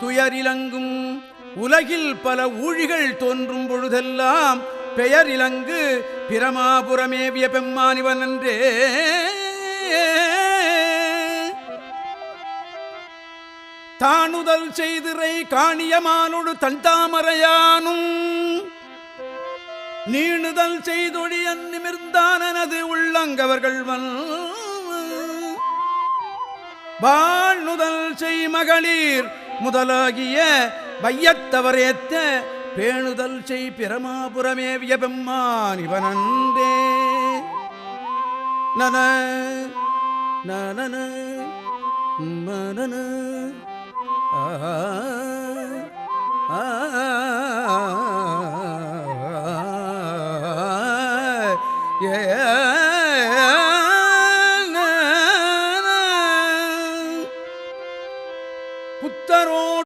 துயரிலங்கும் உலகில் பல ஊழிகள் தோன்றும் பொழுதெல்லாம் பெயரிலங்கு பிரமாபுரமேவிய பெம்மானிவனன்றே. தானுதல் செய்திரை காணியமானொடு தந்தாமரையானும் நீணுதல் செய்தொழியன் நிமிர்ந்தானது உள்ளங்கவர்கள் வாழ்நுதல் செய் மகளிர் முதலாகிய வையத்தவரேத்த பேணுதல் செய் பிரமாபுரமேவிய பெம்மானிவனன்றே. நன நன மனன ஏ